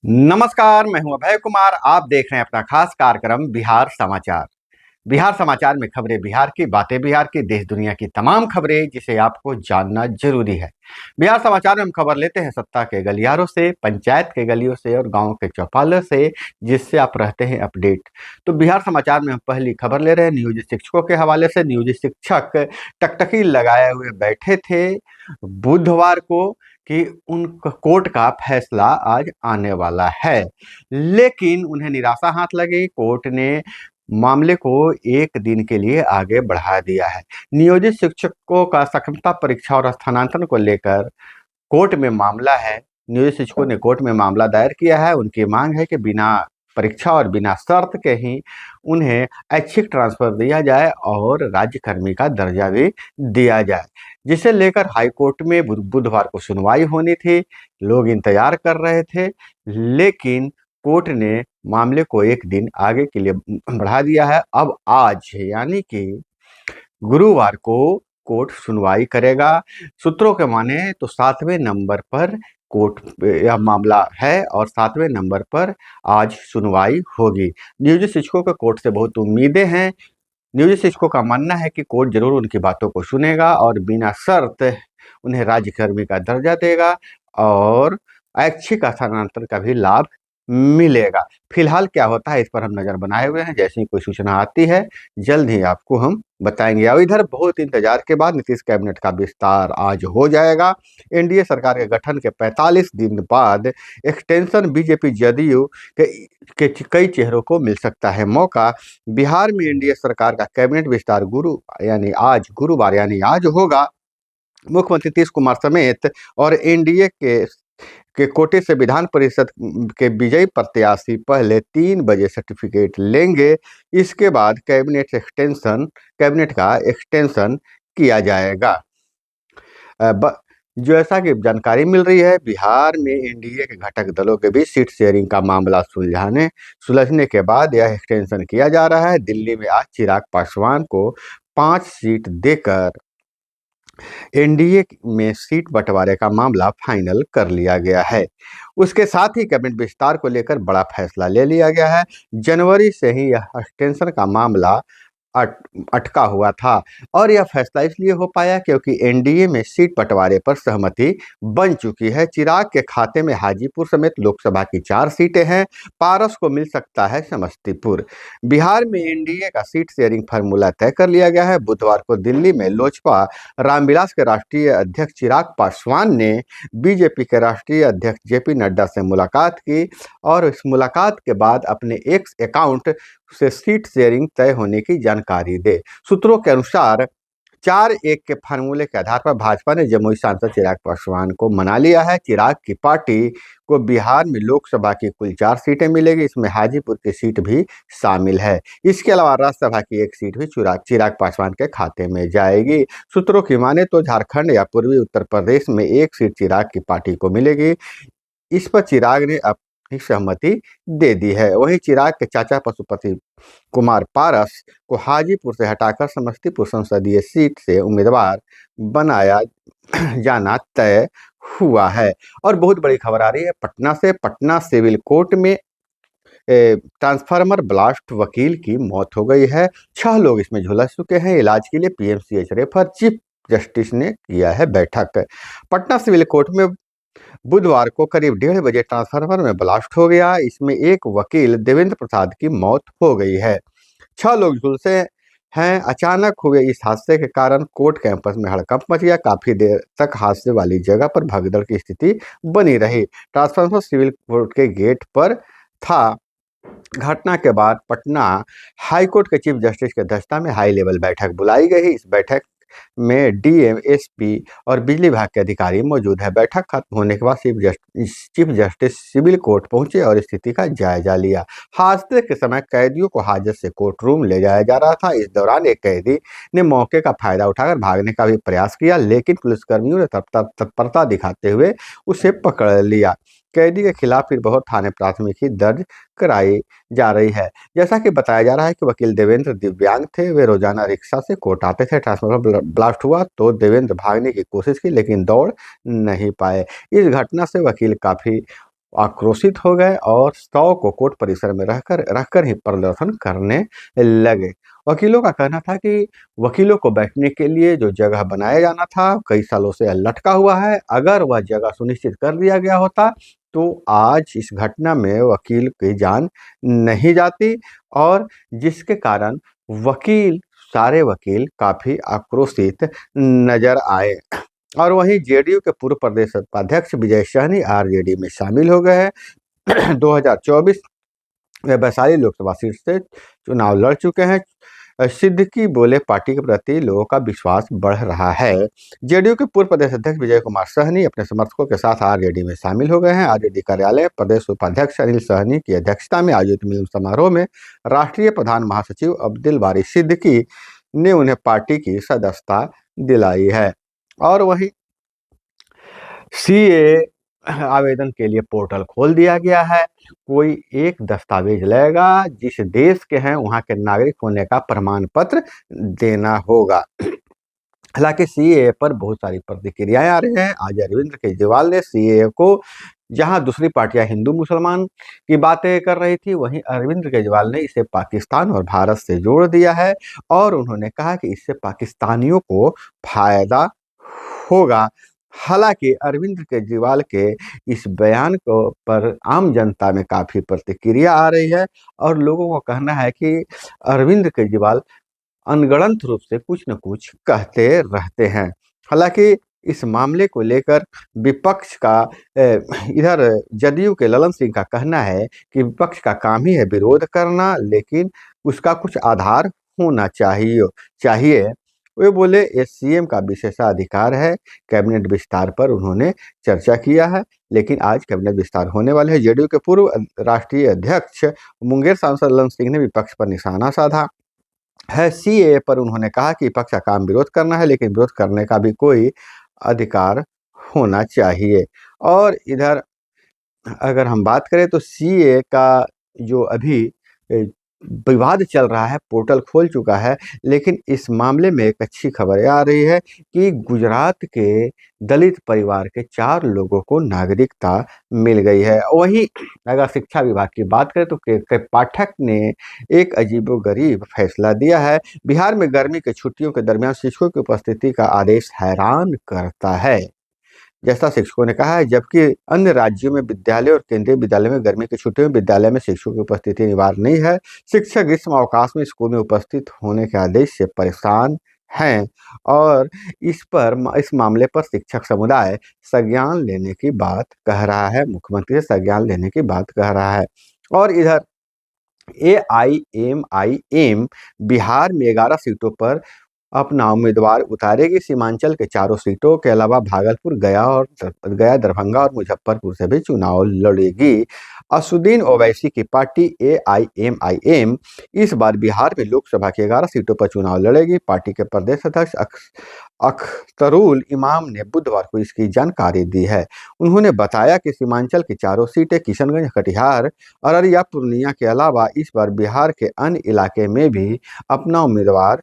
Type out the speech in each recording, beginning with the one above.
नमस्कार, मैं हूं अभय कुमार। आप देख रहे हैं अपना खास कार्यक्रम बिहार समाचार। बिहार समाचार में खबरें बिहार की, बातें बिहार की, देश दुनिया की तमाम खबरें जिसे आपको जानना जरूरी है। बिहार समाचार में हम खबर लेते हैं सत्ता के गलियारों से, पंचायत के गलियों से और गांव के चौपालों से, जिससे आप रहते हैं अपडेट। तो बिहार समाचार में हम पहली खबर ले रहे हैं नियोजित शिक्षकों के हवाले से। नियोजित शिक्षक टकटकी लगाए हुए बैठे थे बुधवार को कि उन कोर्ट का फैसला आज आने वाला है, लेकिन उन्हें निराशा हाथ लगी। कोर्ट ने मामले को एक दिन के लिए आगे बढ़ा दिया है। नियोजित शिक्षकों का सक्षमता परीक्षा और स्थानांतरण को लेकर कोर्ट में मामला है। नियोजित शिक्षकों ने कोर्ट में मामला दायर किया है। उनकी मांग है कि बिना परीक्षा और बिना शर्त के ही उन्हें ऐच्छिक ट्रांसफर दिया जाए और राज्यकर्मी का दर्जा भी दिया जाए, जिसे लेकर हाईकोर्ट में बुधवार को सुनवाई होनी थी। लोग इंतजार कर रहे थे, लेकिन कोर्ट ने मामले को एक दिन आगे के लिए बढ़ा दिया है। अब आज यानी कि गुरुवार को कोर्ट सुनवाई करेगा। सूत्रों के माने तो 7वें नंबर पर कोर्ट यह मामला है और 7वें नंबर पर आज सुनवाई होगी। नियोजित शिक्षकों को कोर्ट से बहुत उम्मीदें हैं। नियोजित शिक्षकों का मानना है कि कोर्ट जरूर उनकी बातों को सुनेगा और बिना शर्त उन्हें राज्यकर्मी का दर्जा देगा और ऐच्छिक स्थानांतरण का भी लाभ मिलेगा। फिलहाल क्या होता है इस पर हम नजर बनाए हुए हैं। जैसे ही कोई सूचना आती है जल्द ही आपको हम बताएंगे। और इधर बहुत इंतजार के बाद नीतीश कैबिनेट का विस्तार आज हो जाएगा। एनडीए सरकार के गठन के 45 दिन बाद एक्सटेंशन बीजेपी जदयू के कई चेहरों को मिल सकता है मौका। बिहार में एनडीए सरकार का कैबिनेट विस्तार गुरुवार यानी आज होगा। मुख्यमंत्री नीतीश कुमार समेत और एनडीए के कोटे से विधान परिषद के विजयी प्रत्याशी पहले 3 बजे सर्टिफिकेट लेंगे। इसके बाद कैबिनेट का एक्सटेंशन किया जाएगा। जैसा कि जानकारी मिल रही है, बिहार में एनडीए के घटक दलों के बीच सीट शेयरिंग का मामला सुलझने के बाद यह एक्सटेंशन किया जा रहा है। दिल्ली में आज चिराग पासवान को 5 सीट देकर एनडीए में सीट बंटवारे का मामला फाइनल कर लिया गया है। उसके साथ ही कैबिनेट विस्तार को लेकर बड़ा फैसला ले लिया गया है। जनवरी से ही यह एक्सटेंशन का मामला अटका हुआ था और यह फैसला इसलिए हो पाया क्योंकि एनडीए में सीट बंटवारे पर सहमति बन चुकी है। चिराग के खाते में हाजीपुर समेत लोकसभा की 4 सीटें हैं। पारस को मिल सकता है समस्तीपुर। बिहार में एनडीए का सीट शेयरिंग फार्मूला तय कर लिया गया है। बुधवार को दिल्ली में लोजपा रामविलास के राष्ट्रीय अध्यक्ष चिराग पासवान ने बीजेपी के राष्ट्रीय अध्यक्ष जेपी नड्डा से मुलाकात की और इस मुलाकात के बाद अपने एक्स अकाउंट से सीट शेयरिंग तय होने की जानकारी दे। सूत्रों के अनुसार 4-1 के फार्मूले के आधार पर भाजपा ने जमुई सांसद चिराग पासवान को मना लिया है। चिराग की पार्टी को बिहार में लोकसभा की कुल 4 सीटें मिलेगी, इसमें हाजीपुर की सीट भी शामिल है। इसके अलावा राज्यसभा की 1 सीट भी चिराग पासवान के खाते में जाएगी। सूत्रों की माने तो झारखंड या पूर्वी उत्तर प्रदेश में 1 सीट चिराग की पार्टी को मिलेगी। इस पर चिराग ने अपनी सहमति दे दी है। वहीं चिराग के चाचा पशुपति कुमार पारस को हाजीपुर से हटाकर समस्तीपुर संसदीय सीट से उम्मीदवार बनाया जाना तय हुआ है। और बहुत बड़ी खबर आ रही है पटना से। पटना सिविल कोर्ट में ट्रांसफार्मर ब्लास्ट वकील की मौत हो गई है। 6 लोग इसमें झुलस चुके हैं। इलाज के लिए पीएमसीएच रेफर। चीफ जस्टिस ने किया है बैठक। पटना सिविल कोर्ट में बुधवार को करीब 1:30 बजे ट्रांसफार्मर में ब्लास्ट हो गया। इसमें एक वकील देवेंद्र प्रसाद की मौत हो गई है। 6 लोग झुलसे हैं। अचानक हुए इस हादसे के कारण कोर्ट कैंपस में हड़कंप मच गया। काफी देर तक हादसे वाली जगह पर भगदड़ की स्थिति बनी रही। ट्रांसफार्मर सिविल कोर्ट के गेट पर था। घटना के बाद पटना हाईकोर्ट के चीफ जस्टिस की अध्यक्षता में हाई लेवल बैठक बुलाई गई। इस बैठक में डीएम, एसपी और बिजली विभाग के अधिकारी मौजूद है। बैठक खत्म होने के बाद चीफ जस्टिस सिविल कोर्ट पहुंचे और स्थिति का जायजा लिया। हादसे के समय कैदियों को हाजत से कोर्ट रूम ले जाया जा रहा था। इस दौरान एक कैदी ने मौके का फायदा उठाकर भागने का भी प्रयास किया, लेकिन पुलिसकर्मियों ने तत्परता दिखाते हुए उसे पकड़ लिया। कैदी के खिलाफ फिर बहुत थाने प्राथमिकी दर्ज कराई जा रही है। जैसा कि बताया जा रहा है कि वकील देवेंद्र दिव्यांग थे। वे रोजाना रिक्शा से कोर्ट आते थे। ट्रांसफार्मर ब्लास्ट हुआ तो देवेंद्र भागने की कोशिश की, लेकिन दौड़ नहीं पाए। इस घटना से वकील काफी आक्रोशित हो गए और 100 को कोर्ट परिसर में रखकर ही प्रदर्शन करने लगे। वकीलों का कहना था कि वकीलों को बैठने के लिए जो जगह बनाया जाना था कई सालों से लटका हुआ है। अगर वह जगह सुनिश्चित कर दिया गया होता तो आज इस घटना में वकील की जान नहीं जाती, और जिसके कारण सारे वकील काफी आक्रोशित नजर आए। और वहीं जेडीयू के पूर्व प्रदेश उपाध्यक्ष विजय सहनी आरजेडी में शामिल हो गए हैं। 2024 वे वैशाली लोकसभा सीट से चुनाव लड़ चुके हैं। सिद्दीकी बोले, पार्टी के प्रति लोगों का विश्वास बढ़ रहा है। जेडीयू के पूर्व प्रदेश अध्यक्ष विजय कुमार सहनी अपने समर्थकों के साथ आरजेडी में शामिल हो गए हैं। आरजेडी कार्यालय प्रदेश उपाध्यक्ष अनिल सहनी की अध्यक्षता में आयोजित मिलन समारोह में राष्ट्रीय प्रधान महासचिव अब्दुल बारी सिद्दीकी ने उन्हें पार्टी की सदस्यता दिलाई है। और वहीं सीए आवेदन के लिए पोर्टल खोल दिया गया है। कोई एक दस्तावेज लगेगा, जिस देश के हैं वहां के नागरिक होने का प्रमाण पत्र देना होगा। हालांकि सीए पर बहुत सारी प्रतिक्रियाएं आ रही हैं। आज अरविंद केजरीवाल ने सीए को, जहां दूसरी पार्टियां हिंदू मुसलमान की बातें कर रही थी, वहीं अरविंद केजरीवाल ने इसे पाकिस्तान और भारत से जोड़ दिया है और उन्होंने कहा कि इससे पाकिस्तानियों को फायदा होगा। हालांकि अरविंद केजरीवाल के इस बयान को पर आम जनता में काफी प्रतिक्रिया आ रही है और लोगों का कहना है कि अरविंद केजरीवाल अनगढ़ंत रूप से कुछ न कुछ कहते रहते हैं। हालांकि इस मामले को लेकर विपक्ष का इधर जदयू के ललन सिंह का कहना है कि विपक्ष का काम ही है विरोध करना, लेकिन उसका कुछ आधार होना चाहिए। वे बोले, ये सीएम का विशेषाधिकार है। कैबिनेट विस्तार पर उन्होंने चर्चा किया है, लेकिन आज कैबिनेट विस्तार होने वाले हैं। जेडीयू के पूर्व राष्ट्रीय अध्यक्ष मुंगेर सांसद ललन सिंह ने विपक्ष पर निशाना साधा है। सीए पर उन्होंने कहा कि विपक्ष का काम विरोध करना है, लेकिन विरोध करने का भी कोई अधिकार होना चाहिए। और इधर अगर हम बात करें तो सीए का जो अभी विवाद चल रहा है, पोर्टल खोल चुका है, लेकिन इस मामले में एक अच्छी खबर आ रही है कि गुजरात के दलित परिवार के 4 लोगों को नागरिकता मिल गई है। वहीं अगर शिक्षा विभाग की बात करें तो के पाठक ने एक अजीबोगरीब फैसला दिया है। बिहार में गर्मी की छुट्टियों के दरमियान शिक्षकों की उपस्थिति का आदेश हैरान करता है, जैसा शिक्षकों ने कहा है। जबकि अन्य राज्यों में विद्यालय और केंद्रीय विद्यालय में गर्मी की छुट्टियों में विद्यालय में शिक्षकों की उपस्थिति अनिवार्य नहीं है। शिक्षक ग्रीष्म अवकाश में स्कूल में उपस्थित होने के आदेश से परेशान हैं और इस मामले पर शिक्षक समुदाय संज्ञान लेने की बात कह रहा है, मुख्यमंत्री से संज्ञान लेने की बात कह रहा है। और इधर AIMIM बिहार में 11 सीटों पर अपना उम्मीदवार उतारेगी। सीमांचल के 4 सीटों के अलावा भागलपुर, गया, दरभंगा और मुजफ्फरपुर से भी चुनाव लड़ेगी। असुद्दीन ओवैसी की पार्टी AIMIM इस बार बिहार में लोकसभा की 11 सीटों पर चुनाव लड़ेगी। पार्टी के प्रदेश अध्यक्ष अख्तरुल इमाम ने बुधवार को इसकी जानकारी दी है। उन्होंने बताया कि सीमांचल की 4 सीटें किशनगंज, कटिहार, अररिया, पूर्णिया के अलावा इस बार बिहार के अन्य इलाके में भी अपना उम्मीदवार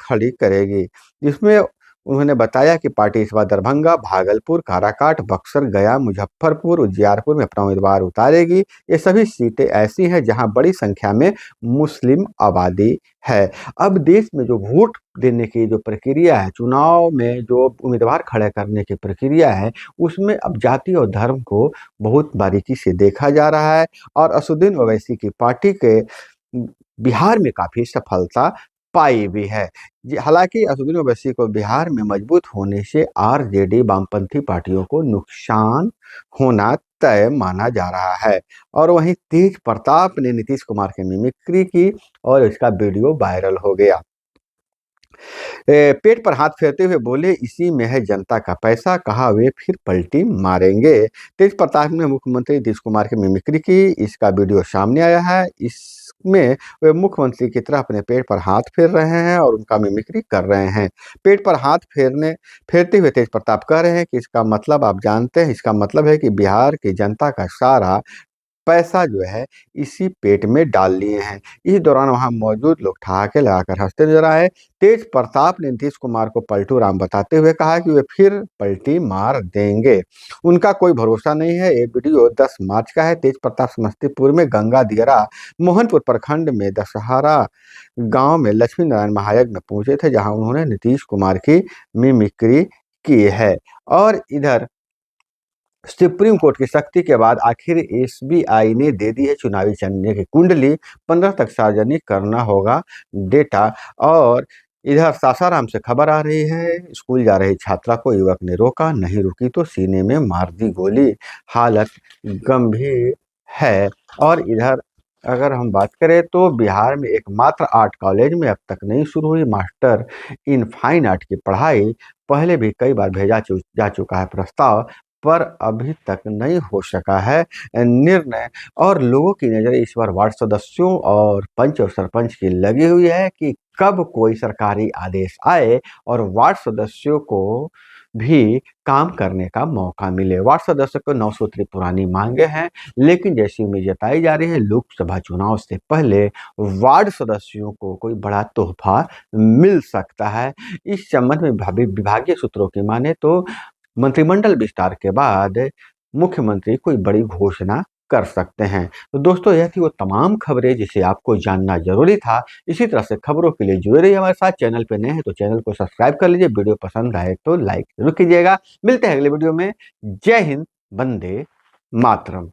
खड़ी करेगी। जिसमें उन्होंने बताया कि पार्टी इस बार दरभंगा, भागलपुर, काराकाट, बक्सर, गया, मुजफ्फरपुर, उजियारपुर में अपना उम्मीदवार उतारेगी। ये सभी सीटें ऐसी हैं जहां बड़ी संख्या में मुस्लिम आबादी है। अब देश में जो वोट देने की जो प्रक्रिया है, चुनाव में जो उम्मीदवार खड़े करने की प्रक्रिया है, उसमें अब जाति और धर्म को बहुत बारीकी से देखा जा रहा है और असुद्दीन ओवैसी की पार्टी के बिहार में काफी सफलता पाई भी है। हालांकि असुद्दीन ओवैसी को बिहार में मजबूत होने से आरजेडी वामपंथी पार्टियों को नुकसान होना तय माना जा रहा है। और वहीं तेज प्रताप ने नीतीश कुमार की मिमिक्री की और इसका वीडियो वायरल हो गया। पेट पर हाथ फेरते हुए बोले, इसी में है जनता का पैसा, कहा वे फिर पलटी मारेंगे। तेज प्रताप ने मुख्यमंत्री नीतीश कुमार की मिमिक्री की, इसका वीडियो सामने आया है। इसमें वे मुख्यमंत्री की तरह अपने पेट पर हाथ फेर रहे हैं और उनका मिमिक्री कर रहे हैं। पेट पर हाथ फेरते हुए तेज प्रताप कह रहे हैं कि इसका मतलब आप जानते हैं, इसका मतलब है कि बिहार की जनता का सारा पैसा जो है इसी पेट में डाल लिए हैं। इस दौरान वहां मौजूद लोग ठहाके लगाकर हंसते नजर आए। तेज प्रताप ने नीतीश कुमार को पलटू राम बताते हुए कहा कि वे फिर पलटी मार देंगे, उनका कोई भरोसा नहीं है। ये वीडियो 10 मार्च का है। तेज प्रताप समस्तीपुर में गंगा दियरा मोहनपुर प्रखंड में दशहरा गांव में लक्ष्मी नारायण महायज्ञ में पहुंचे थे, जहां उन्होंने नीतीश कुमार की मिमिक्री की है। और इधर सुप्रीम कोर्ट की सख्ती के बाद आखिर एसबीआई ने दे दी है चुनावी चंदे की कुंडली, 15 तक सार्वजनिक करना होगा डेटा। और इधर सासाराम से खबर आ रही है, स्कूल जा रही छात्रा को युवक ने रोका, नहीं रुकी तो सीने में मार दी गोली, हालत गंभीर है। और इधर अगर हम बात करें तो बिहार में एकमात्र आर्ट कॉलेज में अब तक नहीं शुरू हुई मास्टर इन फाइन आर्ट की पढ़ाई। पहले भी कई बार भेजा जा चुका है प्रस्ताव, पर अभी तक नहीं हो सका है निर्णय। और लोगों की नज़र इस बार वार्ड सदस्यों और पंच और सरपंच की लगी हुई है कि कब कोई सरकारी आदेश आए और वार्ड सदस्यों को भी काम करने का मौका मिले। वार्ड सदस्य को 9 सूत्री पुरानी मांगे हैं, लेकिन जैसी उम्मीद जताई जा रही है लोकसभा चुनाव से पहले वार्ड सदस्यों को कोई बड़ा तोहफा मिल सकता है। इस संबंध में विभागीय सूत्रों की माने तो मंत्रिमंडल विस्तार के बाद मुख्यमंत्री कोई बड़ी घोषणा कर सकते हैं। तो दोस्तों, यह थी वो तमाम खबरें जिसे आपको जानना जरूरी था। इसी तरह से खबरों के लिए जुड़े रहिए हमारे साथ। चैनल पे नए हैं तो चैनल को सब्सक्राइब कर लीजिए, वीडियो पसंद आए तो लाइक जरूर कीजिएगा। मिलते हैं अगले वीडियो में। जय हिंद, वंदे मातरम।